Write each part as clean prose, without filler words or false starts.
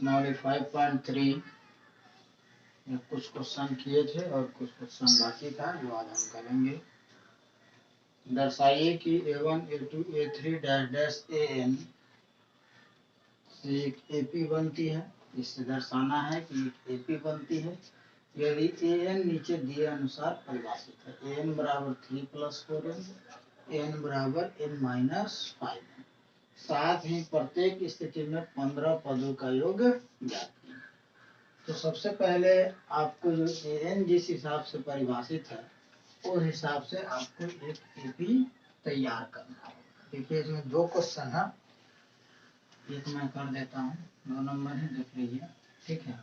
प्रश्नावली 5.3 में कुछ क्वेश्चन किए थे और कुछ क्वेश्चन बाकी था जो आज हम करेंगे। दर्शाइए कि A1 A2 A3 dash dash AN से एक AP बनती है। इससे दर्शाना है कि एक AP बनती है यदि AN नीचे दिए अनुसार परिभाषित है। AN बराबर 3 + 4n, AN बराबर n - 5। साथ ही प्रत्येक स्थिति में 15 पदों का योग ज्ञात कीजिए। तो सबसे पहले आपको जो AN जिस हिसाब से परिभाषित है उस हिसाब से आपको एक AP तैयार करना है। देखिए इसमें दो क्वेश्चन है, एक मैं कर देता हूँ, 2 नंबर है, देख लीजिए। ठीक है,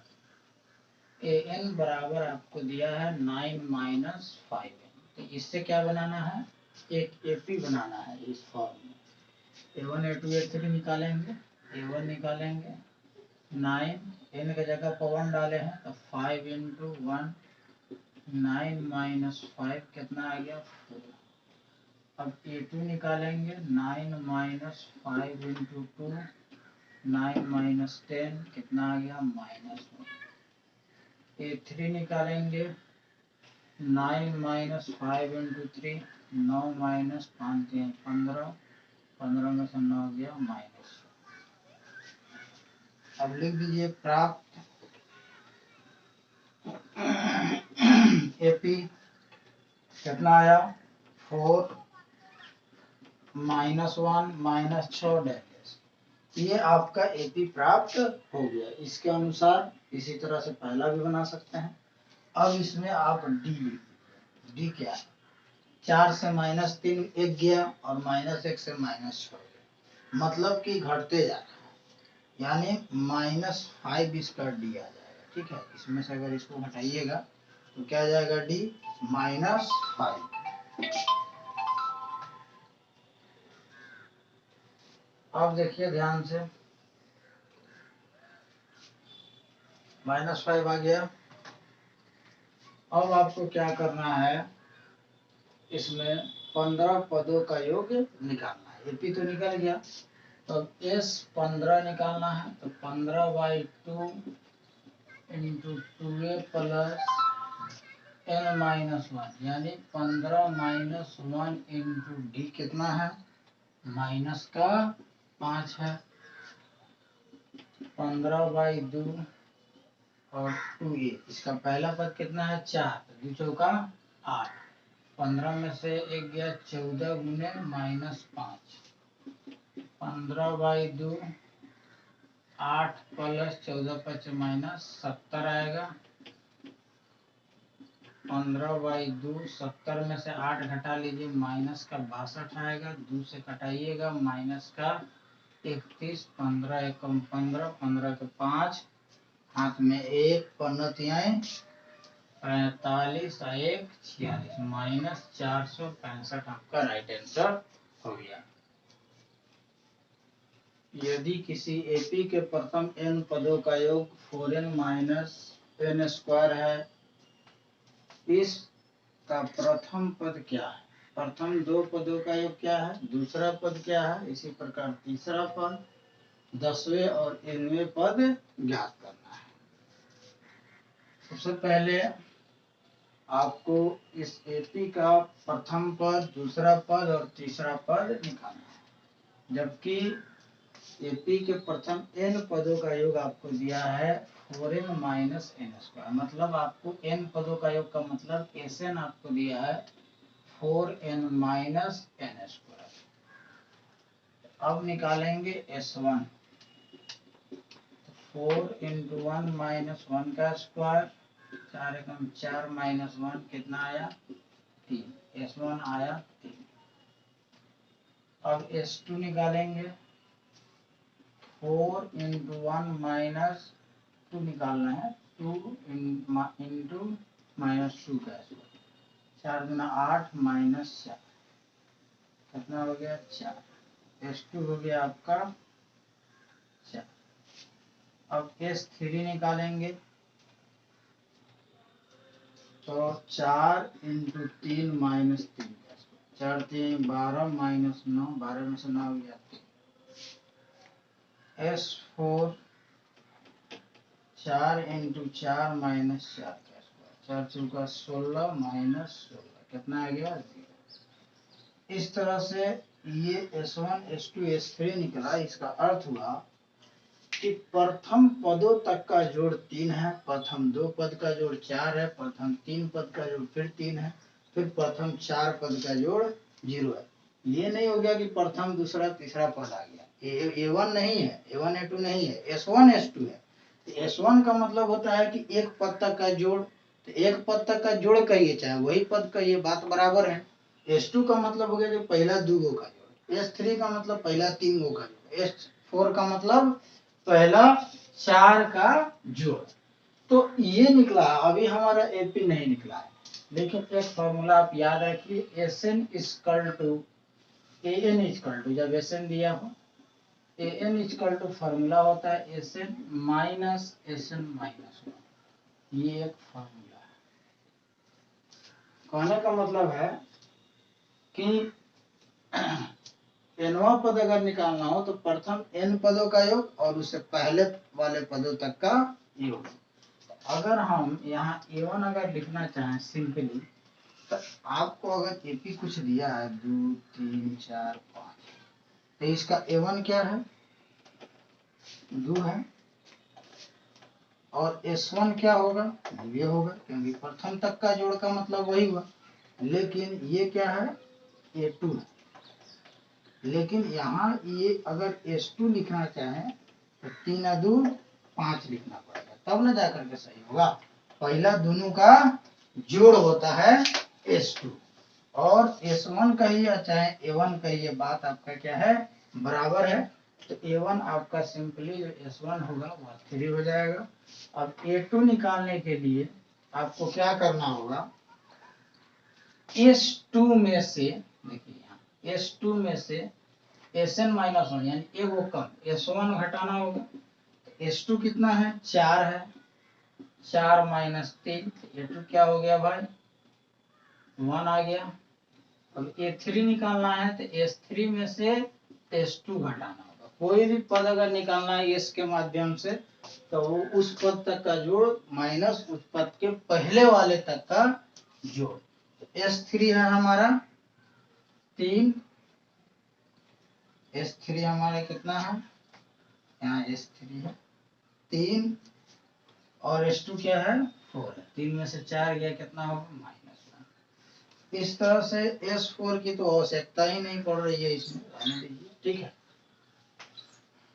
AN बराबर आपको दिया है 9 - 5n। तो इससे क्या बनाना है, एक AP बनाना है। इस फॉर्म में A1 A2 A3 निकालेंगे, A1 निकालेंगे 9, n की जगह पर 1 डाले हैं तो 5 × 1 9 - 5 कितना आ गया 4। अब A2 निकालेंगे 9 - 5 × 2 9 - 10 कितना आ गया -1। A3 निकालेंगे 9 - 5 × 3 9 - 5 15 15 में से 9 गया -। अब लिख दीजिए प्राप्त AP कितना आया 4 - 1 - 6 डैश। ये आपका AP प्राप्त हो गया। इसके अनुसार इसी तरह से पहला भी बना सकते हैं। अब इसमें आप D लिख, D क्या है, 4 से -3 1 गया और -1 से -6 गया, मतलब कि घटते जा रहा है, यानी -5 इसका D आ जाएगा। ठीक है, इसमें से अगर इसको हटाइएगा तो क्या आ जाएगा D -5। अब देखिए ध्यान से, -5 आ गया। अब आपको क्या करना है, इसमें 15 पदों का योग निकालना है। AP तो निकल गया, तो S 15 निकालना है तो 15/2 × 2a + n - 1 यानी 15 - 1 × D कितना है -5 है। 15/2 और 2a, इसका पहला पद कितना है 4, 2 चौका 8, 15 में से 1 गया 14 × -5, 15/2 8 + 14 + 70 आएगा। 15/2 70 में से 8 घटा लीजिए, माइनस का 62 आएगा। 2 से घटाइएगा माइनस का 31, 15 एकम 15, 15 के 5, हाथ में 1, 15 45 और 1 46, -465 आपका राइट आंसर हो गया। यदि किसी AP के प्रथम n पदों का योग 4n - n² है, इस का प्रथम पद क्या है, प्रथम 2 पदों का योग क्या है, दूसरा पद क्या है, इसी प्रकार तीसरा पद, 10वें और 9वें पद ज्ञात करना है। सबसे पहले आपको इस AP का प्रथम पद, दूसरा पद और तीसरा पद निकालना है। जबकि AP के प्रथम n पदों का योग आपको दिया है 4n - n², मतलब आपको n पदों का योग का मतलब Sn आपको दिया है 4n - n²। अब निकालेंगे S1, 4 × 1 - 1 का स्क्वायर, 4 एकम 4 -1 कितना आया 3, S1 आया 3। अब S2 निकालेंगे, 4 × 1 - 2 निकालना है, 2 × -2 का स्क्वायर, 4 × 8 -4 कितना हो गया 4, S2 हो गया आपका 4। अब S3 निकालेंगे तो 4 × 3 - 3 का स्क्वायर, 4 3 12 -9, 12 में से 9 गया 3। S4 4 इंटू 4 माइनस 4 का स्क्वायर, 4 चौका 16 माइनस 16 कितना आ गया 0। इस तरह से ये S1 S2 S3 निकला। इसका अर्थ हुआ कि प्रथम पदों तक का जोड़ 3 है, प्रथम 2 पद का जोड़ 4 है, प्रथम 3 पद का जोड़ फिर 3 है, फिर प्रथम 4 पद का जोड़ 0 है। ये नहीं हो गया कि प्रथम दूसरा तीसरा पद आ गया। A1 नहीं है, A1 A2 नहीं है, S1 S2 है। तो S1 का मतलब होता है कि एक पद तक का जोड़, तो एक पद तक का जोड़ कहिए चाहे वही पद कहिए, बात बराबर है। S2 का मतलब हो गया जो पहला 2 गो का जोड़, S3 का मतलब पहला 3 गो का जोड़, S4 का मतलब पहला 4 का जोड़। तो ये निकला। अभी हमारा एपी नहीं निकला है, लेकिन एक फॉर्मूला आप याद रखिए, Sn equal to An equal to, जब Sn दिया हो An इक्वल टू फॉर्मूला होता है Sn माइनस Sn माइनस 1। ये एक फॉर्मूला है। कहने का मतलब है कि nवां पद अगर निकालना हो तो प्रथम n पदों का योग और उससे पहले वाले पदों तक का योग। अगर हम यहाँ A1 अगर लिखना चाहें सिंपली, तो आपको अगर एपी कुछ दिया है 2 3 4 5, तो इसका A1 क्या है 2 है, और S1 क्या होगा ये होगा, क्योंकि प्रथम तक का जोड़ का मतलब वही हुआ। लेकिन ये क्या है A2 है। लेकिन यहाँ ये अगर S2 लिखना चाहें तो 3 2 5 लिखना पड़ेगा, तब ना जाकर के सही होगा। पहला दोनों का जोड़ होता है S2, और S1 कहिए चाहे A1 कहिए, बात आपका क्या है बराबर है। तो A1 आपका सिंपली जो S1 होगा वह 3 हो जाएगा। अब A2 निकालने के लिए आपको क्या करना होगा, S2 में से देखिए यहाँ S2 में से Sn माइनस 1 यानी एक वो कम S1 घटाना होगा। S2 कितना है 4 है, 4 माइनस 3, A2 क्या हो गया भाई 1 आ गया। अब A3 निकालना है तो S3 में से S2 घटाना होगा। कोई भी पद अगर निकालना है S के माध्यम से, तो वो उस पद तक का जोड़ माइनस उस पद के पहले वाले तक का जोड़। तो S3 है हमारा 3, S3 हमारा कितना है, यहाँ S3 है 3, और S2 क्या है 4 है। 3 में से 4 गया कितना होगा -1। इस तरह से S4 की तो आवश्यकता ही नहीं पड़ रही है इसमें, रहने दीजिए, ठीक है,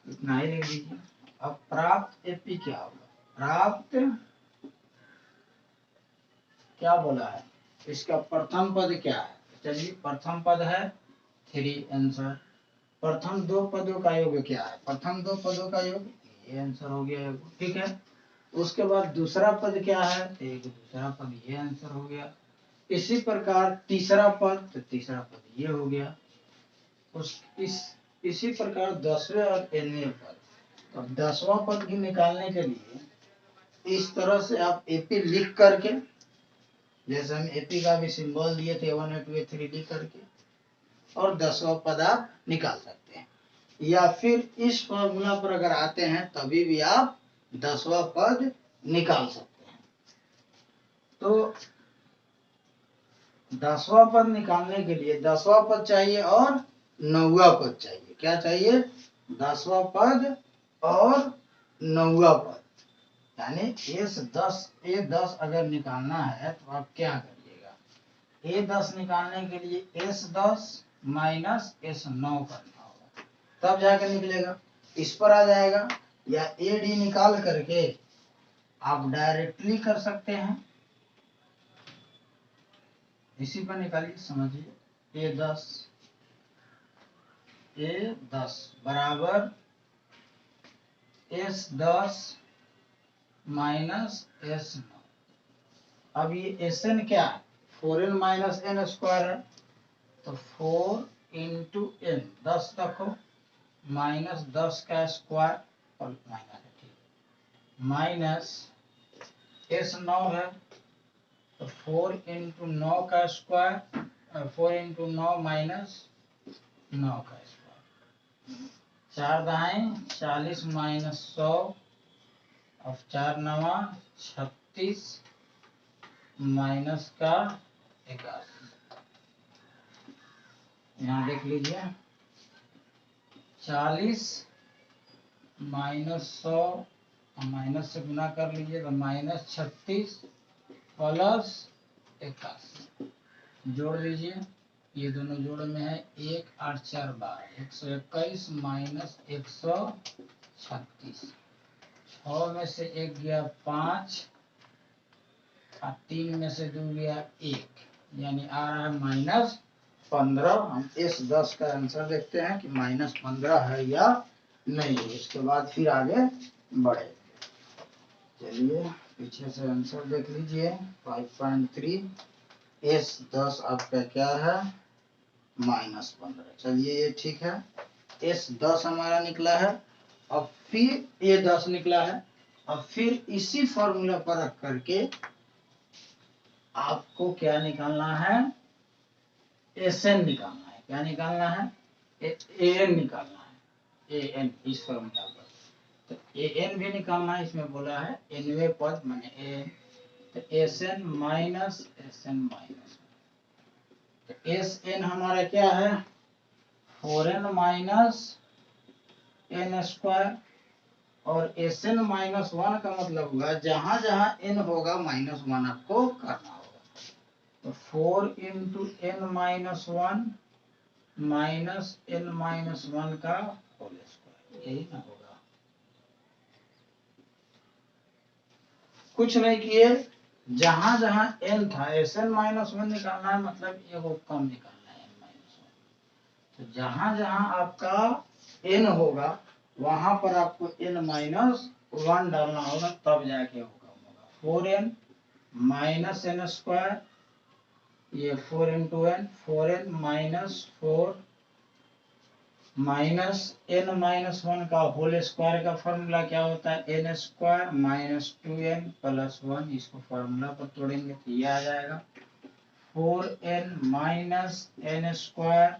इतना ही लिख दीजिए। अब प्राप्त एपी क्या होगा, प्राप्त क्या बोला है, इसका प्रथम पद क्या है, चलिए प्रथम पद है 3 आंसर। प्रथम 2 पदों का योग क्या है, प्रथम 2 पदों का योग, ये आंसर हो गया, ठीक है। उसके बाद दूसरा पद क्या है, एक दूसरा पद, ये आंसर हो गया। इसी प्रकार तीसरा पद, तो तीसरा पद ये हो गया। इसी प्रकार 10वें और 11वें पद। अब 10वां पद की निकालने के लिए इस तरह से आप एपी लिख करके, जैसे हम एपी का भी सिंबल दिए थे 1 2 3 लिख करके, और 10वां पद आप निकाल सकते हैं। या फिर इस फॉर्मूला पर अगर आते हैं तभी भी आप 10वां पद निकाल सकते हैं। तो 10वां पद निकालने के लिए 10वां पद चाहिए और 9वां पद चाहिए। क्या चाहिए, 10वां पद और 9वां पद। यानी A10 अगर निकालना है तो आप क्या करिएगा, A10 निकालने के लिए S10 माइनस S9 करना होगा, तब जाकर निकलेगा। इस पर आ जाएगा, या AD निकाल करके आप डायरेक्टली कर सकते हैं, इसी पर निकालिए, समझिए। A10 बराबर S10 माइनस S9। अब ये Sn क्या है, 4n माइनस n स्क्वायर है, तो 4 इंटू n 10 रखो माइनस 10 का स्क्वायर और माइनस S9 है, तो 4 इंटू 9 का स्क्वायर, 4 इंटू 9 माइनस 9 का स्क्वायर, 4 दाएं 40 माइनस 100 अब 4 9 36 माइनस का 81। यहाँ देख लीजिए 40 माइनस 100 माइनस से गुना कर लीजिए तो माइनस 36 प्लस 81 जोड़ लीजिए। ये दोनों जोड़ में है 1 8 4 12 121 माइनस 136। 6 में से 1 गया 5 और 3 में से 2 गया 1, यानी आ रहा है माइनस 15। हम इस 10 का आंसर देखते हैं कि माइनस 15 है या नहीं। इसके बाद फिर आगे बढ़े। चलिए पीछे से आंसर देख लीजिए 5.3। इस 10 आपका क्या है माइनस 15। चलिए ये ठीक है। इस 10 हमारा निकला है। अब फिर ये 10 निकला है। अब फिर इसी फॉर्मूला पर रख करके आपको क्या निकालना है एसएन निकालना है। क्या निकालना है एएन निकालना है। एएन इस फॉर्मूला पर तो एएन भी निकालना है। इसमें बोला है एनवे पद माने एएन तो एसएन माइनस एसएन माइनस तो एसएन हमारा क्या है 4n माइनस एन स्क्वायर और एसएन माइनस 1 का मतलब हुआ जहां जहां n होगा माइनस 1 आपको करना होगा। तो 4 into n minus 1 minus n minus 1 का होल स्क्वायर यही ना होगा। कुछ नहीं किए जहां जहां n था एसएन माइनस 1 निकालना है मतलब एगो कम निकालना है n माइनस 1। तो जहां जहां आपका n होगा वहां पर आपको n माइनस 1 डालना होगा तब जाके वो कम होगा। 4n माइनस एन स्क्वायर ये 4 into n 4n minus 4 minus n minus 1 का होल स्क्वायर का फॉर्मूला क्या होता है N square minus 2n plus 1। इसको फॉर्मूला पर तोड़ेंगे तो ये आ जाएगा 4n minus n square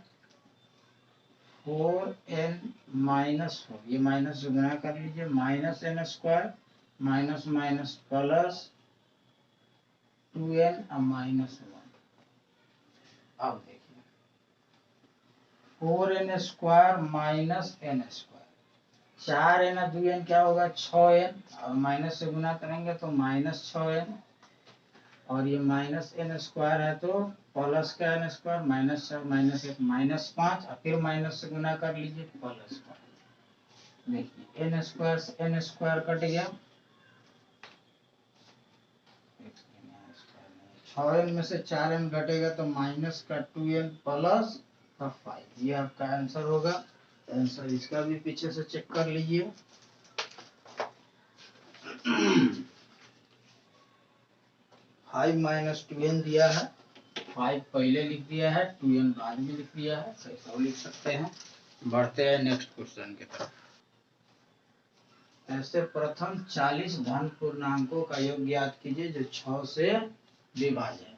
4n minus 4 ये माइनस से गुणा कर लीजिए minus n square minus minus plus 2n और माइनस 1। अब देखिए 4n square minus n square 4n 2n क्या होगा 6n और माइनस से गुना करेंगे तो माइनस 6n और ये माइनस एन स्क्वायर है तो प्लस का n square minus 6 minus 1 minus 5 और फिर माइनस से गुना कर लीजिए प्लस 5। देखिए एन स्क्वायर से एन स्क्वायर कट गया 6n में से 4n घटेगा तो माइनस का 2n प्लस का 5। ये आपका आंसर होगा। आंसर इसका भी पीछे से चेक कर लीजिए। 5 माइनस 2n दिया है 5 पहले लिख दिया है 2n बाद में लिख दिया है। कैसा लिख सकते हैं। बढ़ते हैं नेक्स्ट क्वेश्चन की तरफ। ऐसे प्रथम 40 धन पूर्णांकों का योग ज्ञात कीजिए जो 6 से विभाज्य है।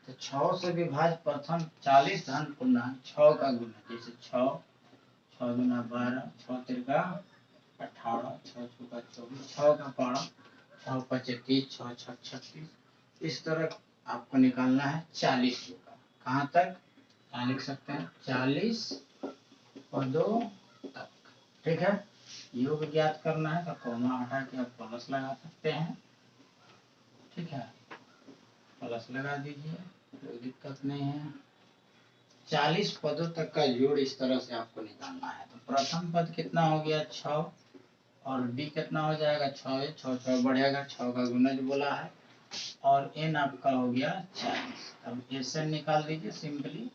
तो 6 से विभाज्य प्रथम 40 धन पूर्णांक 6 का गुना जैसे 6 6 गुना 12 6 तिरका 18 6 चौका 24 6 का पारा 6 5 30 6 6 36। इस तरह आपको निकालना है 40 का। कहाँ तक क्या लिख सकते हैं 40 पदों तक। ठीक है योग ज्ञात करना है तो कॉमा हटा के आप प्लस लगा सकते हैं। ठीक है प्लस लगा दीजिए कोई दिक्कत नहीं है। 40 पदों तक का जोड़ इस तरह से आपको निकालना है। तो प्रथम पद कितना हो गया 6 और b कितना हो जाएगा 6 6 6 बढ़ेगा 6 का गुणज बोला है और n आपका हो गया 40। अब एसएन निकाल दीजिए simply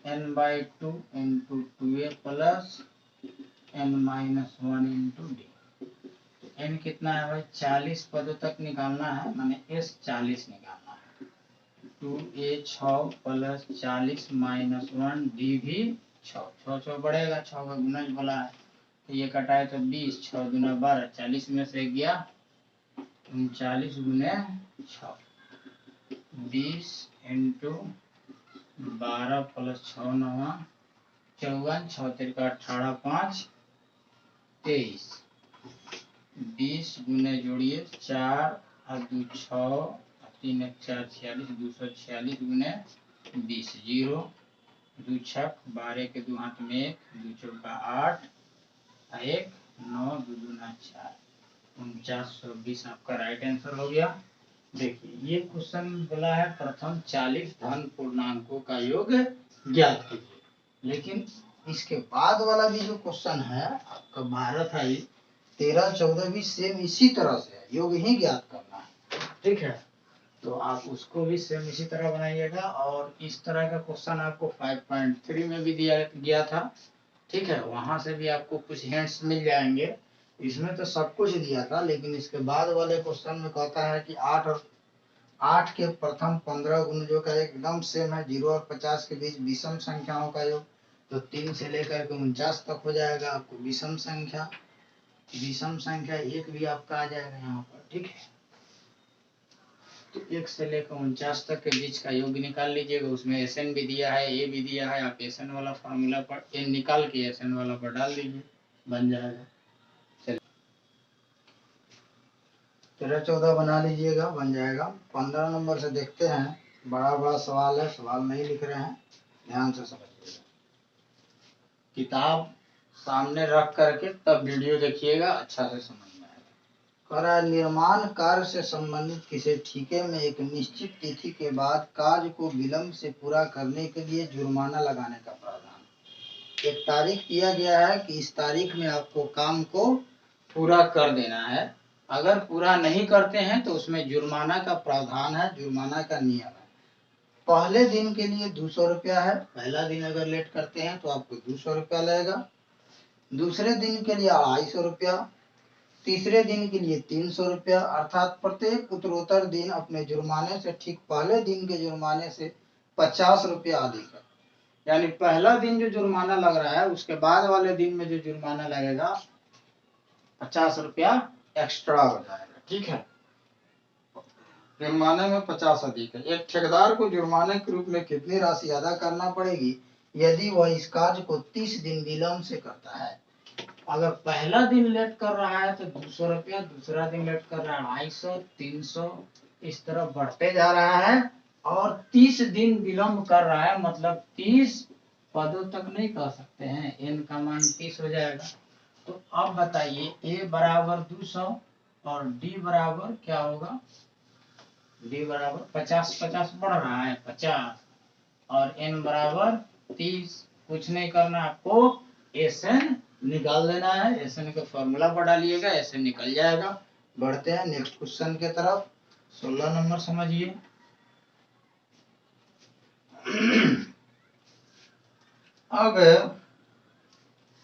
n/2 into 2a plus n minus 1 into D. n कितना है भाई 40 पदों तक निकालना है माने s 40 निकालना है 2a 6 प्लस 40 माइनस 1 डी भी 6 6 6 बढ़ेगा 6 का गुणज बोला है तो ये कटाए तो 20 6 गुना 12 40 में से गया 39 गुने 6 20 इंटू 12 प्लस 6 9 54 6 तिरका 18 5 23 20 गुने जोड़िए 4 और 2 6 और 3 1 4 46 246 गुने 20 0 2 छक 12 के 2 हाथ में 1 2 चौका 8 1 9 2 दूना 4 4920 आपका राइट आंसर हो गया। देखिए ये क्वेश्चन बोला है प्रथम 40 धन पूर्णांकों का योग ज्ञात कीजिए, लेकिन इसके बाद वाला भी जो क्वेश्चन है आपका 12 था, ये 13 14 भी सेम इसी तरह से है, योग ही ज्ञात करना है, ठीक है। तो आप उसको भी सेम इसी तरह बनाइएगा, और इस तरह का क्वेश्चन आपको 5.3 में भी दिया गया था, ठीक है, वहां से भी आपको कुछ हिंट्स मिल जाएंगे। इसमें तो सब कुछ दिया था, लेकिन इसके बाद वाले क्वेश्चन में कहता है कि 8 और 8 के प्रथम 15 गुणजों का एकदम सेम है, 0 और 50 के बीच विषम संख्याओं का योग, तो 3 से लेकर के 49 तक हो जाएगा आपको विषम संख्या। विषम संख्या 1 भी आपका आ जाएगा यहाँ पर, ठीक है। तो 1 से लेकर 49 तक के बीच का योग निकाल लीजिएगा, उसमें एसएन भी दिया है, ए भी दिया है, आप एसएन वाला फॉर्मूला पर एन निकाल के एसएन वाला पर डाल दीजिए, बन जाएगा। 13 14 बना लीजिएगा, बन जाएगा। 15 नंबर से देखते हैं, बड़ा बड़ा सवाल है, सवाल नहीं लिख रहे हैं, ध्यान से समझिएगा, किताब सामने रख करके तब वीडियो देखिएगा, अच्छा से समझ में आएगा। कह रहा है निर्माण कार्य से संबंधित किसी ठेके में एक निश्चित तिथि के बाद कार्य को विलंब से पूरा करने के लिए जुर्माना लगाने का प्रावधान। एक तारीख दिया गया है कि इस तारीख में आपको काम को पूरा कर देना है, अगर पूरा नहीं करते हैं तो उसमें जुर्माना का प्रावधान है, जुर्माना का नियम है। पहले दिन के लिए 200 रुपया है, पहला दिन अगर लेट करते हैं तो आपको 200 रुपया लगेगा, दूसरे दिन के लिए 250 रुपया, तीसरे दिन के लिए 300 रुपया, अर्थात प्रत्येक उत्तरोत्तर दिन अपने जुर्माने से ठीक पहले दिन के जुर्माने से 50 रुपया अधिक है। यानी पहला दिन जो जुर्माना लग रहा है उसके बाद वाले दिन में जो जुर्माना लगेगा 50 रुपया एक्स्ट्रा हो जाएगा, ठीक है। जुर्माने में 50 अधिक है। एक ठेकेदार को जुर्माने के रूप में कितनी राशि अदा करना पड़ेगी यदि वह इस कार्य को 30 दिन विलंब से करता है। अगर पहला दिन लेट कर रहा है तो 200 रुपया, दूसरा दिन लेट कर रहा है 250, 300, इस तरह बढ़ते जा रहा है, और 30 दिन विलंब कर रहा है, मतलब 30 पदों तक नहीं कह सकते हैं, एन का मान 30 हो जाएगा। तो अब बताइए ए बराबर 200 और डी बराबर क्या होगा, डी बराबर 50, 50 बढ़ रहा है 50, और एन बराबर 30, कुछ नहीं करना, आपको एसएन निकाल देना है, एसएन का फॉर्मूला पर डालिएगा, एसएन निकल जाएगा। बढ़ते हैं नेक्स्ट क्वेश्चन के तरफ, 16 नंबर समझिए। अब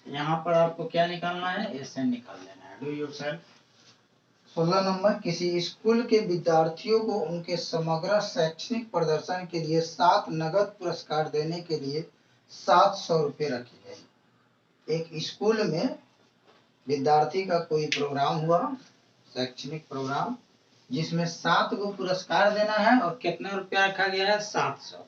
यहाँ पर आपको क्या निकालना है, एसएन निकाल लेना है, डू योरसेल्फ। 16 नंबर, किसी स्कूल के विद्यार्थियों को उनके समग्र शैक्षणिक प्रदर्शन के लिए 7 नगद पुरस्कार देने के लिए 700 रुपये रखी गई। एक स्कूल में विद्यार्थी का कोई प्रोग्राम हुआ, शैक्षणिक प्रोग्राम, जिसमें 7 को पुरस्कार देना है, और कितना रुपया रखा गया है, 700।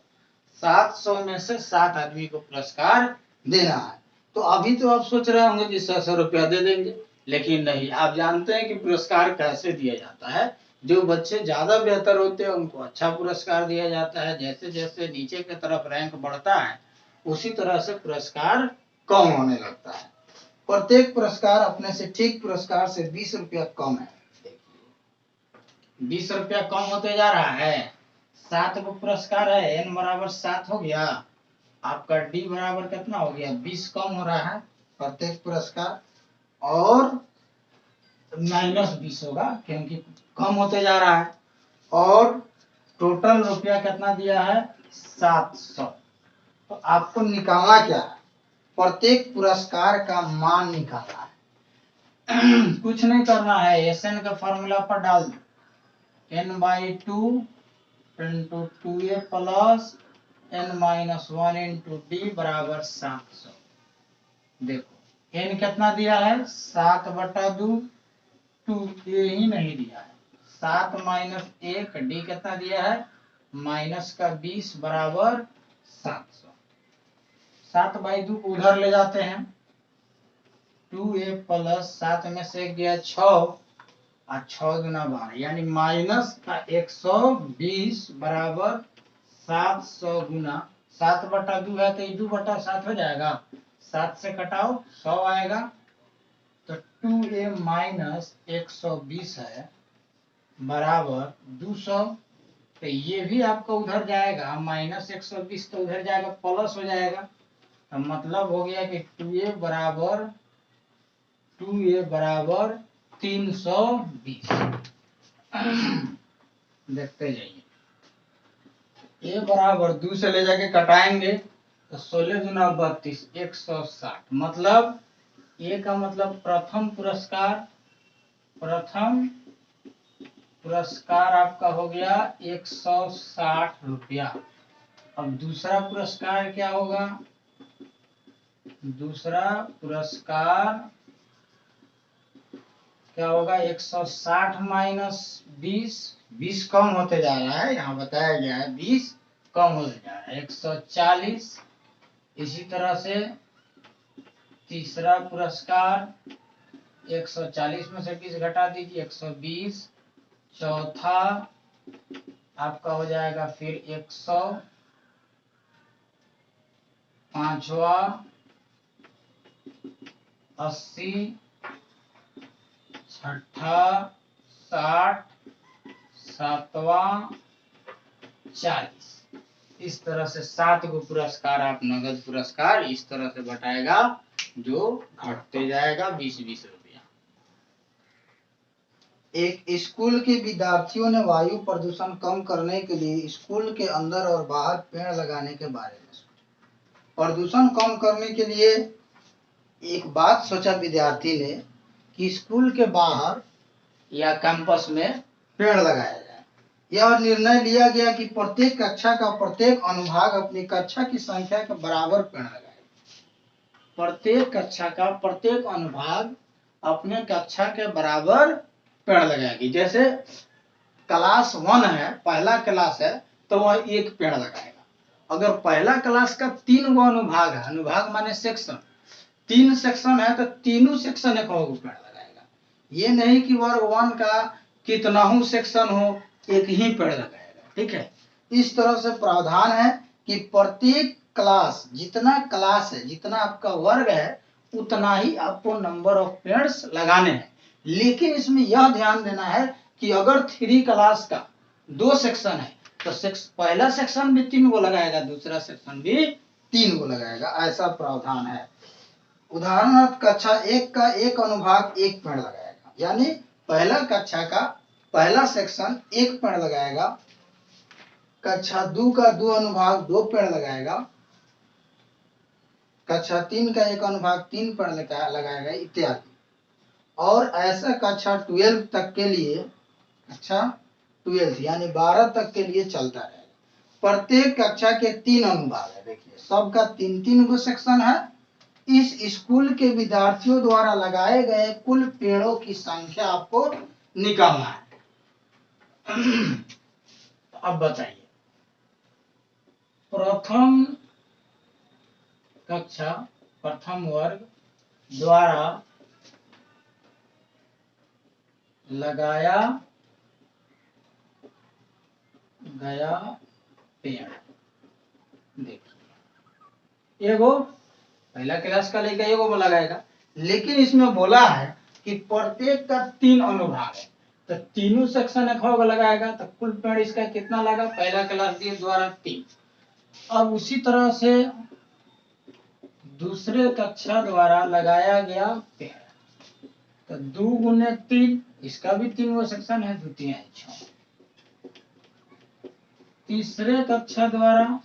700 में से 7 आदमी को पुरस्कार देना है। तो अभी तो आप सोच रहे होंगे कि 100 रुपया दे देंगे, लेकिन नहीं, आप जानते हैं कि पुरस्कार कैसे दिया जाता है। जो बच्चे ज्यादा बेहतर होते हैं उनको अच्छा पुरस्कार दिया जाता है, जैसे जैसे नीचे की तरफ रैंक बढ़ता है उसी तरह से पुरस्कार कम होने लगता है। प्रत्येक पुरस्कार अपने से ठीक पुरस्कार से 20 रुपया कम है, 20 रुपया कम होते जा रहा है। 7 को पुरस्कार है, एन बराबर 7 हो गया, आपका डी बराबर कितना हो गया, 20 कम हो रहा है प्रत्येक पुरस्कार, और -20 होगा क्योंकि कम होते जा रहा है, और टोटल रुपया कितना दिया है, 700। तो आपको निकालना क्या है, प्रत्येक पुरस्कार का मान निकालना है। कुछ नहीं करना है, एसएन का फॉर्मूला पर डाल दो, n/2 × 2a plus n-1 × d बराबर 700। देखो n कितना दिया है, 7/2, 2 ये ही नहीं दिया है, 7 - 1 d कितना दिया है, -20 बराबर 700। 7/2 को उधर ले जाते हैं, 2a प्लस 7 में से गया 6 और 6 गुना 12 यानी माइनस का 120 बराबर 700 गुना 7/2 है तो 2/7 हो जाएगा। 7 से कटाओ 100 आएगा तो 2a माइनस 120 है बराबर 200। तो ये भी आपका उधर जाएगा, माइनस 120 तो उधर जाएगा प्लस हो जाएगा। तो मतलब हो गया कि 2a बराबर 320। देखते जाइए, a बराबर 2 से ले जाके कटाएंगे तो 16 गुना 32 160। मतलब a का मतलब प्रथम पुरस्कार आपका हो गया 160 रुपया। अब दूसरा पुरस्कार क्या होगा? दूसरा पुरस्कार क्या होगा? 160 माइनस 20 कम होते जा रहा है, यहाँ बताया गया है 20 कम होते जा रहा है 140। इसी तरह से तीसरा पुरस्कार 140 में से 20 घटा दीजिए 120। चौथा आपका हो जाएगा फिर 100। पांचवा 80। छठा 60। सातवां 40। इस तरह से 7 गो पुरस्कार आप नगद पुरस्कार इस तरह से बटाएगा जो घटते जाएगा 20-20 रुपया। एक स्कूल के विद्यार्थियों ने वायु प्रदूषण कम करने के लिए स्कूल के अंदर और बाहर पेड़ लगाने के बारे में सोचा। प्रदूषण कम करने के लिए एक बात सोचा विद्यार्थी ने कि स्कूल के बाहर या कैंपस में पेड़ लगाया जाए। यह निर्णय लिया गया कि प्रत्येक कक्षा का प्रत्येक अनुभाग अपनी कक्षा की संख्या के बराबर पेड़ लगाए। प्रत्येक कक्षा का प्रत्येक अनुभाग अपने कक्षा के बराबर पेड़ लगाएगी। जैसे क्लास 1 है, पहला क्लास है तो वह 1 पेड़ लगाएगा। अगर पहला क्लास का 3 गो अनुभाग है, अनुभाग माने सेक्शन, 3 सेक्शन है तो तीनों सेक्शन 1 पेड़ लगाएगा। ये नहीं कि वर्ग 1 का कितना ही सेक्शन हो 1 ही पेड़ लगाएगा। ठीक है, इस तरह से प्रावधान है कि प्रत्येक क्लास, जितना क्लास है, जितना आपका वर्ग है, उतना ही आपको नंबर ऑफ पेड़्स लगाने हैं। लेकिन इसमें यह ध्यान देना है कि अगर 3 क्लास का 2 सेक्शन है तो पहला सेक्शन भी 3 गो लगाएगा, दूसरा सेक्शन भी 3 गो लगाएगा, ऐसा प्रावधान है। उदाहरणार्थ कक्षा 1 का 1 अनुभाग 1 पेड़ लगाएगा, यानी पहला कक्षा का पहला सेक्शन 1 पेड़ लगाएगा। कक्षा 2 का 2 अनुभाग 2 पेड़ लगाएगा। कक्षा 3 का 1 अनुभाग 3 पेड़ लगाएगा इत्यादि। और ऐसा कक्षा 12 तक के लिए, कक्षा 12 यानी 12 तक के लिए चलता रहेगा। प्रत्येक कक्षा के 3 अनुभाग है, देखिए सबका 3-3 गो सेक्शन है। इस स्कूल के विद्यार्थियों द्वारा लगाए गए कुल पेड़ों की संख्या आपको निकालना है। अब बताइए, प्रथम कक्षा प्रथम वर्ग द्वारा लगाया गया पेड़, देखिए एगो पहला क्लास का लेकर एगो लगाएगा। लेकिन इसमें बोला है कि प्रत्येक का 3 अनुभाग है तो तीनों सेक्शन 1 लगाएगा तो कुल पेड़ इसका कितना लगा? पहला क्लास दिए द्वारा 3। अब उसी तरह से दूसरे कक्षा द्वारा लगाया गया पेड़ तो 2 गुने 3, इसका भी 3 गो सेक्शन है, 2 3 6। तीसरे कक्षा द्वारा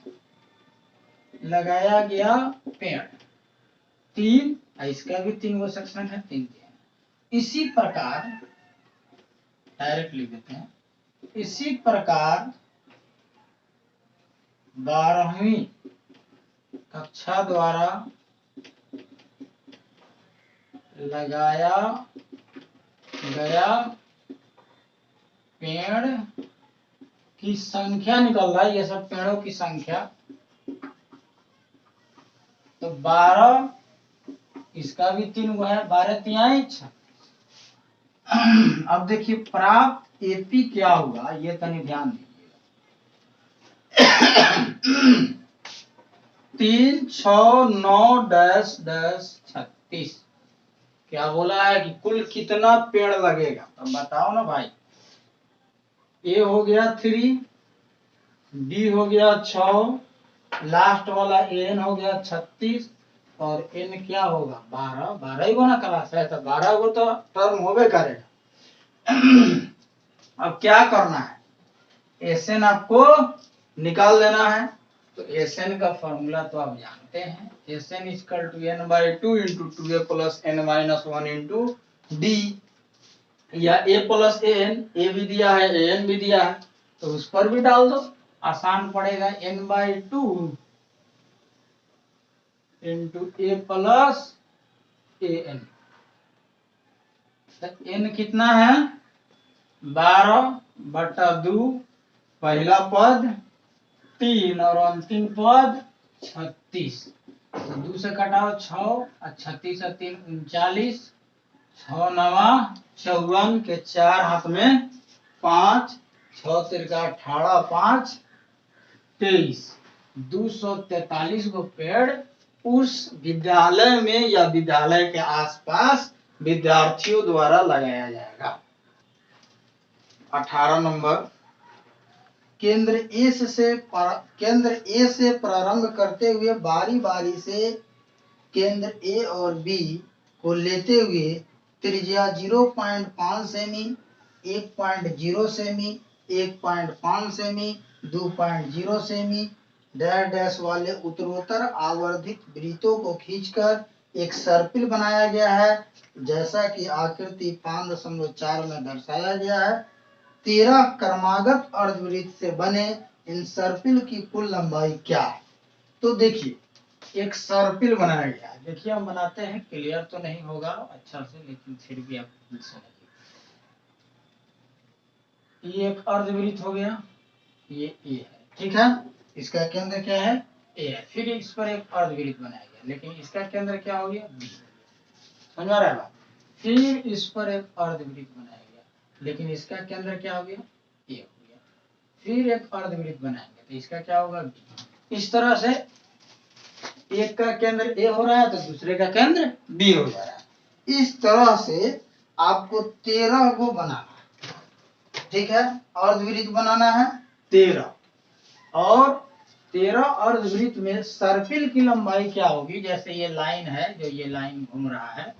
लगाया गया पेड़ 3, इसका भी 3 गो सेक्शन है, 3 3। इसी प्रकार डायरेक्ट लिख देते हैं। इसी प्रकार 12वीं कक्षा द्वारा लगाया गया पेड़ की संख्या निकल रहा है, ये सब पेड़ों की संख्या। तो 12 इसका भी 3 हुआ है, 12 तिहाई 6। अब देखिए प्राप्त एपी क्या हुआ, ये तनी ध्यान दीजिएगा। 3 6 9 10 10 36 क्या बोला है कि कुल कितना पेड़ लगेगा, तो बताओ ना भाई। ए हो गया 3, डी हो गया 6, लास्ट वाला एन हो गया 36 और एन क्या होगा 12। 12 ही होना क्लास है तो 12 को तो टर्म होवे करेगा। अब क्या करना है, एस एन आपको निकाल देना है। तो एस एन का फॉर्मूला तो आप जानते हैं, S n equal to n by 2 into 2a plus n minus 1 into D, या ए प्लस एन, ए भी दिया है एन भी दिया है तो उस पर भी डाल दो, आसान पड़ेगा। N by 2 into A plus A n, तो एन कितना है 12/2, पहला पद 3 और अंतिम पद 36, तो 2 से घटाओ 6 और 36 और 3 39, 6 9 54 के 4 हाथ में 5, 6 तिरका 18 5 23, 243 गो पेड़ उस विद्यालय में या विद्यालय के आसपास विद्यार्थियों द्वारा लगाया जाएगा। 18 नंबर, केंद्र ए से प्रारंभ करते हुए बारी बारी से केंद्र ए और बी को लेते हुए त्रिज्या 0.5 semi, 1.0 semi, 1.5 semi, 2.0 semi dash dash वाले उत्तरोत्तर आवर्धित वृत्तों को खींचकर एक सर्पिल बनाया गया है, जैसा कि आकृति 5.4 में दर्शाया गया है। 13 क्रमागत अर्धवृत्त से बने इन सर्पिल की कुल लंबाई क्या है। तो देखिए एक सर्पिल बनाया गया है, देखिए हम बनाते हैं, क्लियर तो नहीं होगा अच्छा से लेकिन फिर भी आप समझिए। ये एक अर्धवृत्त हो गया, ये ए है, ठीक है, इसका केंद्र क्या है ए है। फिर इस पर एक अर्धवृत्त बनाया गया लेकिन इसका केंद्र क्या हो गया बी, समझ आ रहा है बात। फिर इस पर एक अर्धवृत्त बनाया गया लेकिन इसका केंद्र क्या हो गया ए हो गया। फिर एक अर्धवृत्त बनाएंगे तो इसका क्या होगा बी। इस तरह से एक का केंद्र ए हो रहा है तो दूसरे का केंद्र बी हो जा रहा है। इस तरह से आपको 13 को बनाना है, ठीक है, अर्धवृत्त बनाना है 13, और 13 अर्धवृत्त में सर्पिल की लंबाई क्या होगी। जैसे ये लाइन है, जो ये लाइन घूम रहा है,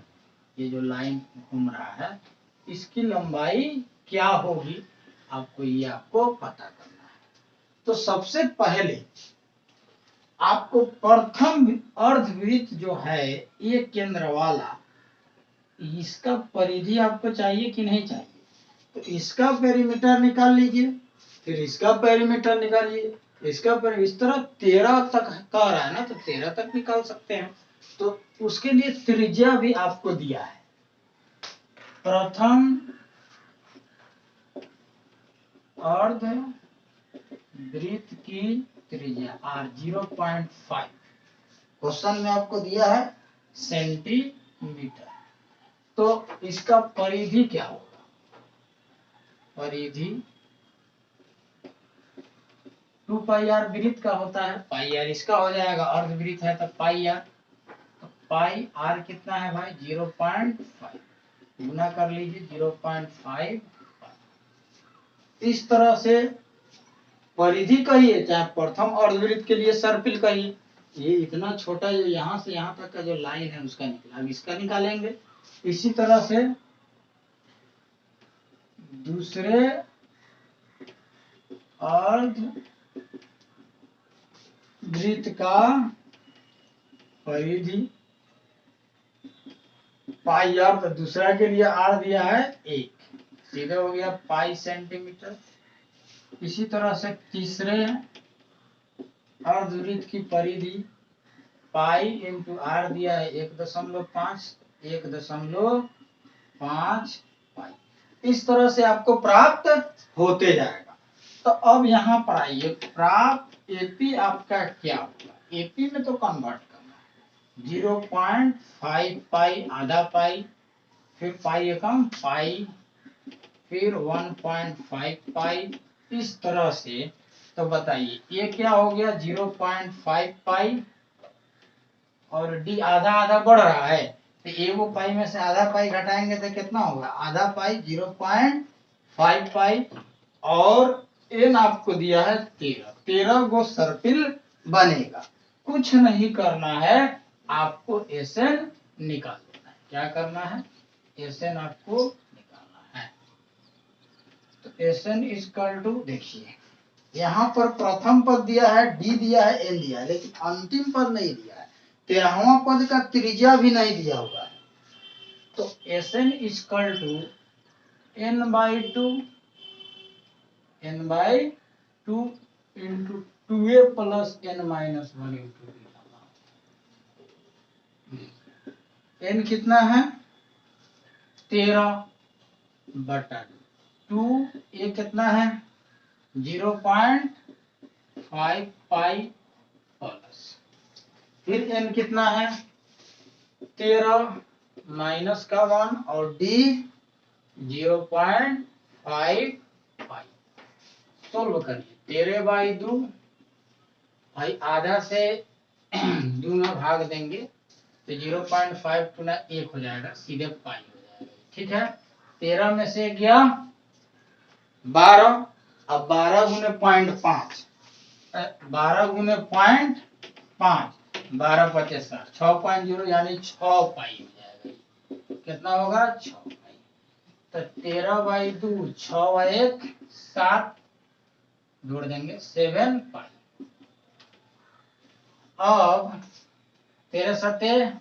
ये जो लाइन घूम रहा है इसकी लंबाई क्या होगी आपको पता करना है। तो सबसे पहले आपको प्रथम अर्धवृत्त जो है एक केंद्र वाला, इसका परिधि आपको चाहिए कि नहीं चाहिए, तो इसका पेरीमीटर निकाल लीजिए, फिर इसका पेरीमीटर निकालिए, इसका पर इस तरह 13 तक कह रहा है ना, तो 13 तक निकाल सकते हैं। तो उसके लिए त्रिज्या भी आपको दिया है, प्रथम अर्धवृत्त की त्रिज्या r 0.5, क्वेश्चन में आपको दिया है सेंटीमीटर। तो इसका परिधि क्या होगा, परिधि 2 पाई आर वृत्त का होता है, पाई आर इसका हो जाएगा, अर्धवृत्त है तो पाई आर, तो पाई आर कितना है भाई 0.5, गुना कर लीजिए 0.5। इस तरह से परिधि कहिए चाहे प्रथम अर्धवृत्त के लिए सर्पिल कहिए, ये इतना छोटा जो यहाँ से यहाँ तक का जो लाइन है उसका निकला, अब इसका निकालेंगे। इसी तरह से दूसरे अर्धवृत्त का परिधि पाई आर, तो दूसरा के लिए आर दिया है 1, सीधे हो गया पाई सेंटीमीटर। इसी तरह से तीसरे अर्धवृत्त की परिधि पाई इंटू आर दिया है 1.5 पाई। इस तरह से आपको प्राप्त होते जाएगा। तो अब यहाँ पर आइए, प्राप्त एपी आपका क्या होगा, एपी में तो कन्वर्ट करना है। 0.5 पाई, आधा पाई, फिर पाई एकम पाई, फिर 1.5 पाई, इस तरह से। तो बताइए ये क्या हो गया, 0.5 पाई, और डी आधा आधा बढ़ रहा है, तो ए वो पाई में से आधा पाई घटाएंगे तो कितना होगा, आधा पाई, 0.5 पाई, और एन आपको दिया है 13, 13 गो सर्पिल बनेगा। कुछ नहीं करना है, आपको एसएन निकाल देना है। क्या करना है, एसएन आपको निकालना है। तो एसएन इक्वल टू, देखिए यहाँ पर प्रथम पद दिया है, डी दिया है, एन दिया है, लेकिन अंतिम पद नहीं दिया है, 13वां पद का त्रिज्या भी नहीं दिया हुआ है। तो Sn equal to n by two, n by two into 2a plus n minus 1 into, n कितना है 13 बटा 2, ये कितना है 0.5 पाई प्लस, फिर एन कितना है 13 माइनस का 1, और डी 0.5 पाई। सोल्व करिए, 13 बाई 2 भाई, आधा से 2 में भाग देंगे तो 0.5 गुना 1 हो जाएगा, सीधे पाई हो जाएगा। ठीक है, 13 में से गया 12, अब 12 गुने 0.5, 12 गुने 0.5, 12 पचे 60, 6.0 यानी 6 पाई हो जाएगा। कितना होगा 6 पाई। तो 13 बाई 2, 6 बाई 1 7, जोड़ देंगे 7 पाई। अब 13 सत्ते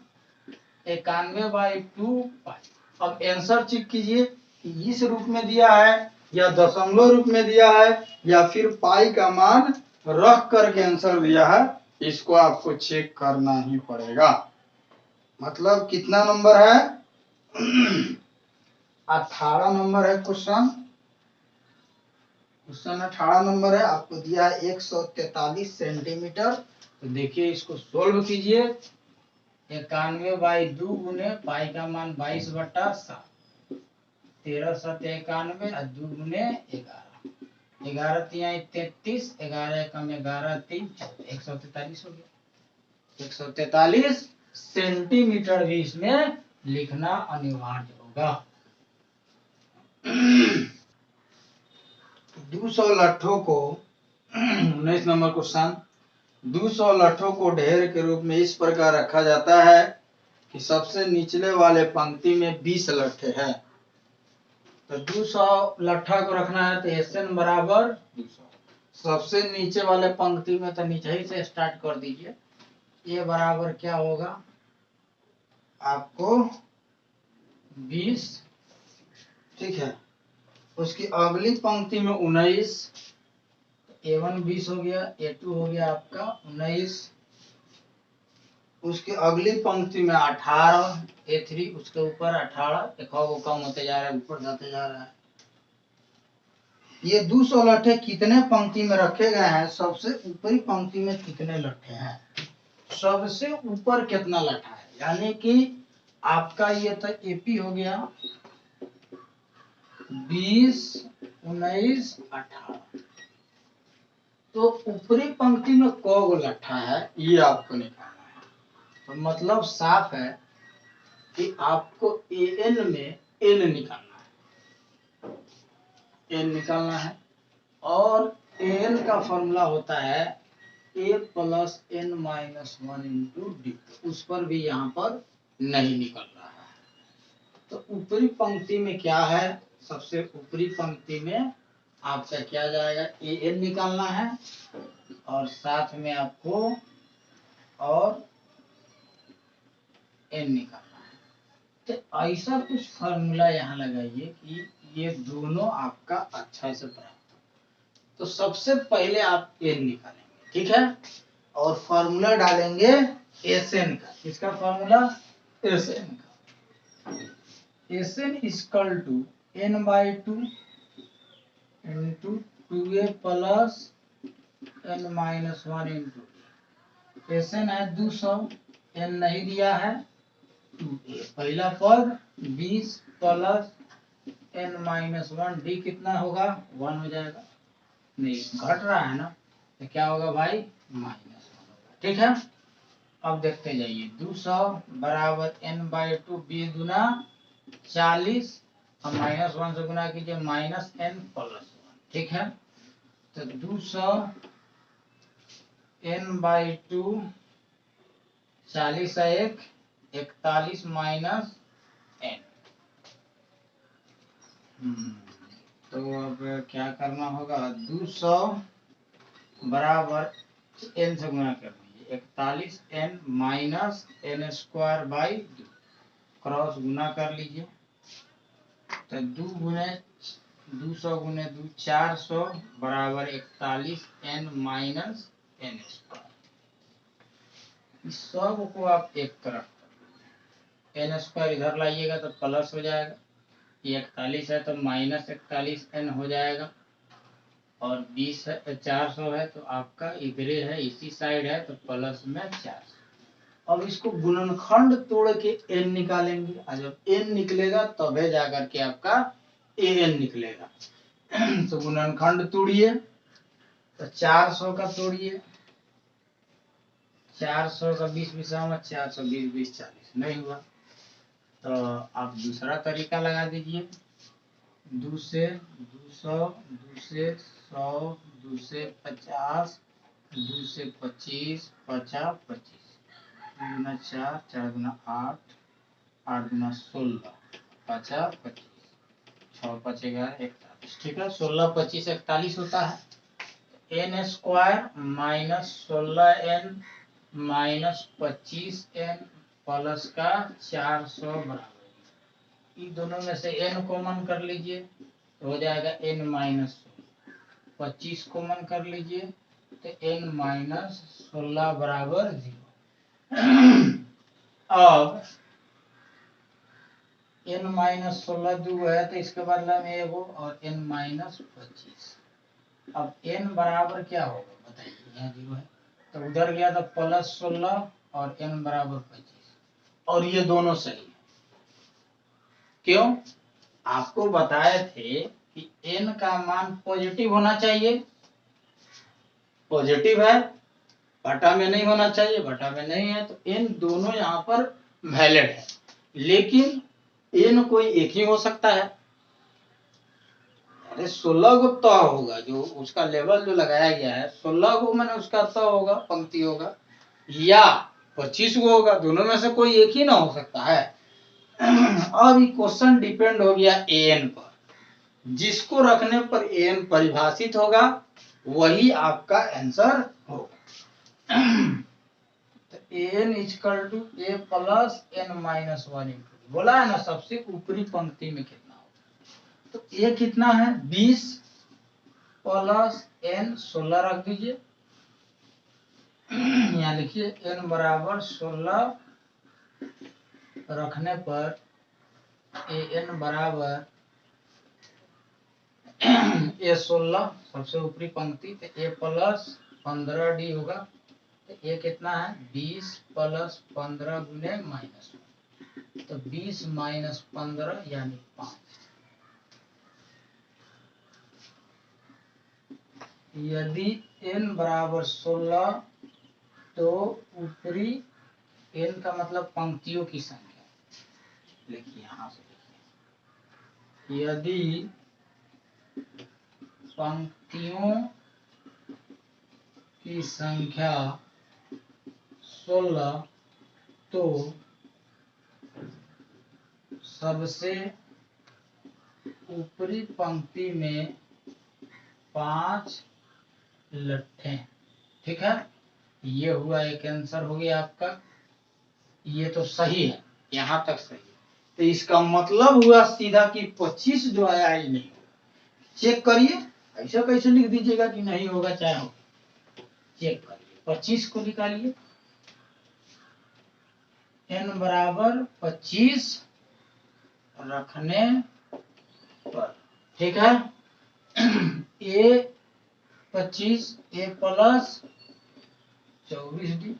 91 बाई 2 पाई। अब आंसर चेक कीजिए कि इस रूप में दिया है या दशमलव रूप में दिया है या फिर पाई का मान रख करके आंसर दिया है, इसको आपको चेक करना ही पड़ेगा। मतलब कितना नंबर है 18 नंबर है क्वेश्चन, 18 नंबर है, आपको दिया है 143 सेंटीमीटर। तो देखिए इसको सोल्व कीजिए, 91 बाई 2 गुने पाई का मान 22 बटा 7, 13 7 91 और 2 गुने 11, 11 तिहाई 33, 11 एकम 11 3 143 हो गया। 143 सेंटीमीटर भी इसमें लिखना अनिवार्य होगा। 200 लट्ठों को 19 नंबर क्वेश्चन, 200 लट्ठों को ढेर के रूप में इस प्रकार रखा जाता है कि सबसे निचले वाले पंक्ति में 20 लट्ठे हैं। तो 200 लट्ठा को रखना है तो एसएन बराबर 200, सबसे नीचे वाले पंक्ति में तो नीचे ही से स्टार्ट कर दीजिए, ये बराबर क्या होगा आपको 20, ठीक है। उसकी अगली पंक्ति में 19, A1 20 हो गया, A2 हो गया आपका 19, उसके अगली पंक्ति में 18, A3 उसके ऊपर 18, देखो वो कम होते जा रहा है, ऊपर जाते जा रहा है। ये 200 लट्ठे कितने पंक्ति में रखे गए हैं, सबसे ऊपरी पंक्ति में कितने लट्ठे हैं, सबसे ऊपर कितना लट्ठा है, यानी कि आपका ये तो एपी हो गया 20 19 18, तो ऊपरी पंक्ति में कौन लट्ठा है ये आपको निकालना है। तो मतलब साफ है कि आपको एन में एन निकालना है, एन निकालना है, और एन का फॉर्मूला होता है a plus n minus 1 into d, उस पर भी यहाँ पर नहीं निकल रहा है। तो ऊपरी पंक्ति में क्या है, सबसे ऊपरी पंक्ति में आपका क्या जाएगा, ए एन निकालना है, और साथ में आपको और एन निकालना है। तो ऐसा कुछ फॉर्मूला यहाँ लगाइए कि ये दोनों आपका अच्छा से प्राप्त हो। तो सबसे पहले आप एन निकालेंगे, ठीक है, और फॉर्मूला डालेंगे एसएन का, किसका फॉर्मूला, एसएन का। Sn equal to n by 2 into 2a plus n minus 1 into, Sn है 200, n नहीं दिया है, पहला पद 20 प्लस n-1 d कितना होगा 1 हो जाएगा, नहीं घट रहा है ना, तो क्या होगा भाई -1 होगा। ठीक है, अब देखते जाइए 200 बराबर n/2 20 गुना 40 और -1 से गुना कीजिए -n+1। ठीक है, तो 200 n/2 40 है 41 माइनस n। तो अब क्या करना होगा, 200 बराबर n से गुना कर दीजिए 41 n माइनस n²/2 क्रॉस गुना कर लीजिए, तो 200 गुने 2 400 बराबर 41 n माइनस n²। इस सब को आप एक तरफ n² इधर लाइएगा तो प्लस हो जाएगा, ये 41 है तो -41n हो जाएगा, और 20 है 400 है तो आपका इधरे है इसी साइड है तो प्लस में 400। अब इसको गुणनखंड तोड़ के n निकालेंगे, और जब n निकलेगा तभी जाकर के आपका an निकलेगा। तो गुणनखंड तोड़िए, तो 400 का तोड़िए, 400 का 20 में 420 20 40 नहीं हुआ, तो आप दूसरा तरीका लगा दीजिए, 2 से 200 2 से 100 2 से 50 2 से 25 50 25 2 गुना 4 4 गुना 8 8 गुना 16 50 25 6 5 11 41। ठीक है, 16 25 41 होता है, n² minus 16n minus 25n plus का 400 बराबर, इन दोनों में से n कॉमन कर लीजिए तो हो जाएगा n-16, 25 कॉमन कर लीजिए तो n-16 बराबर 0। अब n-16 दो है तो इसके बदले में एगो और n-25। अब n बराबर क्या होगा बताइए, यहाँ 0 है तो उधर गया तो +16 और n बराबर 25, और ये दोनों सही है। क्यों, आपको बताए थे कि n का मान पॉजिटिव होना चाहिए, पॉजिटिव है, बटा में नहीं होना चाहिए, बटा में नहीं है, तो n दोनों यहाँ पर वैलिड है, लेकिन n कोई एक ही हो सकता है। अरे 16 को तो होगा, जो उसका लेवल जो लगाया गया है 16 को मैंने उसका तो होगा, पंक्ति होगा, या 25 को होगा, दोनों में से कोई एक ही ना हो सकता है। अब ये क्वेश्चन डिपेंड हो गया an पर, जिसको रखने पर an परिभाषित होगा वही आपका आंसर होगा। तो an equal to a plus n-1 बोला है ना, सबसे ऊपरी पंक्ति में कितना होगा, तो a कितना है 20 प्लस n 16 रख दीजिए, यहाँ लिखिए n बराबर 16 रखने पर an बराबर a16 सबसे ऊपरी पंक्ति, तो a प्लस 15d होगा, तो a कितना है 20 प्लस 15 गुने -1, तो 20 माइनस 15 यानी 5। यदि n बराबर 16 तो ऊपरी n का मतलब पंक्तियों की संख्या, लिखिए यहाँ से लिखिए, यदि पंक्तियों की संख्या 16 तो सबसे ऊपरी पंक्ति में 5 लट्ठे। ठीक है, ये हुआ एक आंसर हो गया आपका, ये तो सही है, यहाँ तक सही है, तो इसका मतलब हुआ सीधा कि 25 जो आया ही नहीं होगा। चेक करिए, ऐसा कैसे लिख दीजिएगा कि नहीं होगा, चाहे हो, चेक करिए 25 को निकालिए, n बराबर 25 रखने पर, ठीक है, a 25 a प्लस 24d,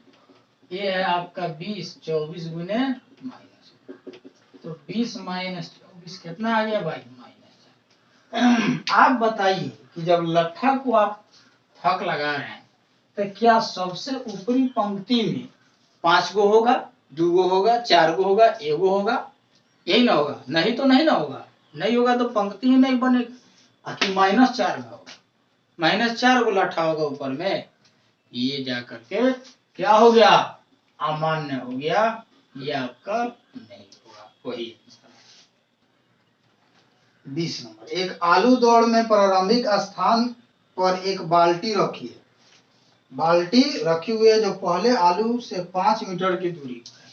ये है आपका 20, 24 गुने माइनस, तो 20 माइनस 24 कितना आ गया भाई? माइनस। आप बताइए कि जब लट्ठा को आप थक लगा रहे हैं तो क्या सबसे ऊपरी पंक्ति में 5 गो होगा, 2 गो होगा, 4 गो होगा, 1 गो होगा? यही ना होगा, नहीं तो नहीं ना होगा, नहीं होगा तो पंक्ति ही नहीं बनेगी। आखिर -4 में होगा, -4 गो लट्ठा होगा ऊपर में, ये जा करके क्या हो गया? अमान्य हो गया, ये आपका नहीं होगा। वही 20 नंबर, एक आलू दौड़ में प्रारंभिक स्थान पर एक बाल्टी रखी है, बाल्टी रखी हुई है जो पहले आलू से 5 मीटर की दूरी पर है।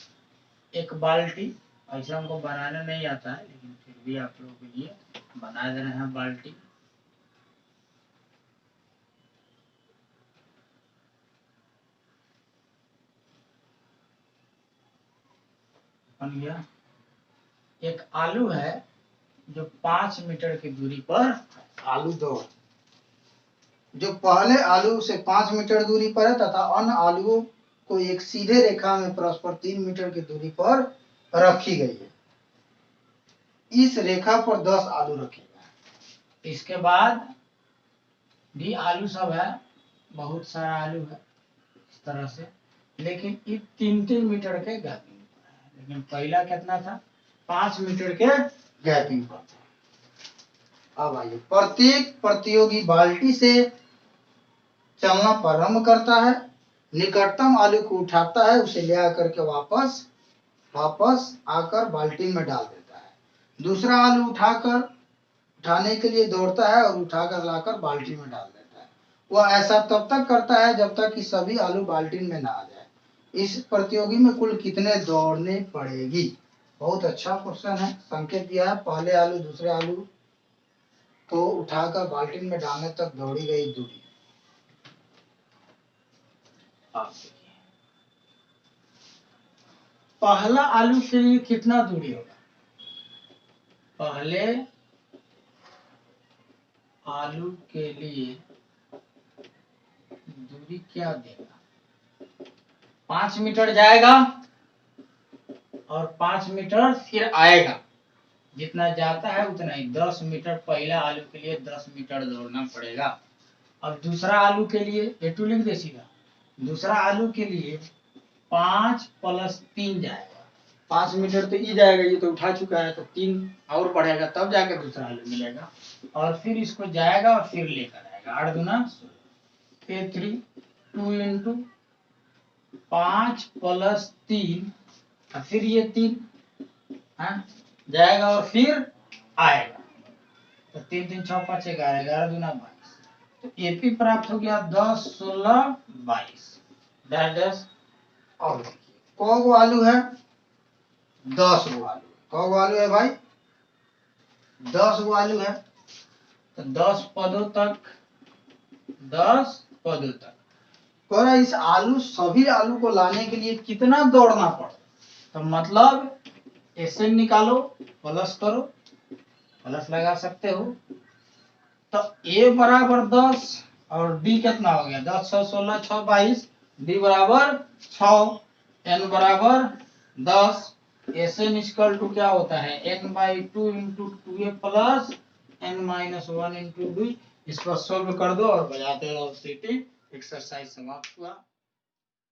एक बाल्टी, ऐसे हमको बनाने नहीं आता है लेकिन फिर भी आप लोगों के लिए बना दे रहे हैं। बाल्टी बन गया। एक आलू है जो 5 मीटर की दूरी पर, आलू दौड़ जो पहले आलू से 5 मीटर दूरी पर है तथा अन्य आलुओं को एक सीधे रेखा में परस्पर 3 मीटर की दूरी पर रखी गई है। इस रेखा पर 10 आलू रखे गए। इसके बाद भी आलू सब है, बहुत सारा आलू है इस तरह से, लेकिन ये 3-3 मीटर के गैपिंग पर है। लेकिन पहला कितना था? 5 मीटर के गैपिंग पर था। अब आइए, प्रत्येक प्रतियोगी बाल्टी से चलना प्रारंभ करता है, निकटतम आलू को उठाता है, उसे ले आकर के वापस आकर बाल्टी में डाल देता है। दूसरा आलू उठाने के लिए दौड़ता है और उठाकर लाकर बाल्टी में डाल देता है। वह ऐसा तब तक करता है जब तक कि सभी आलू बाल्टी में ना आ जाए। इस प्रतियोगी में कुल कितने दौड़ने पड़ेगी? बहुत अच्छा क्वेश्चन है। संकेत दिया है, पहले आलू दूसरे आलू को उठाकर बाल्टी में डालने तक दौड़ी गई दूरी। पहला आलू के लिए कितना दूरी होगा? पहले आलू के लिए दूरी क्या देगा? 5 मीटर जाएगा और 5 मीटर फिर आएगा, जितना जाता है उतना ही 10 मीटर पहला आलू के लिए 10 मीटर दौड़ना पड़ेगा। अब दूसरा आलू के लिए ए2 लिख दे सीधा। दूसरा आलू के लिए 5 + 3 जाएगा, 5 मीटर तो ये जाएगा, ये तो उठा चुका है, तो 3 और बढ़ेगा तब जाके दूसरा आलू मिलेगा, और फिर इसको जाएगा और फिर लेकर आएगा। 8 दूना 16, 3 2 × 5 + 3, फिर ये 3 जाएगा और फिर आएगा, तो 3 3 6 5 11, 11 दूना 22, तो एपी प्राप्त हो गया 10 16 22 डैश। और कौगो आलू है? 10 गो आलू। कौगो आलू है भाई? 10 गो आलू है, तो 10 पदों तक कह रहा है इस आलू सभी आलू को लाने के लिए कितना दौड़ना पड़े? तो मतलब ऐसे निकालो, प्लस करो, प्लस लगा सकते हो। तो a बराबर 10 और d कितना हो गया? 10 6 16 6 22, d बराबर 6, n बराबर 10। Sn इक्वल टू क्या होता है? n/2 × 2a + n-1 × d। इसको सोल्व कर दो और बजाते रहो सीटी। एक्सरसाइज समाप्त हुआ।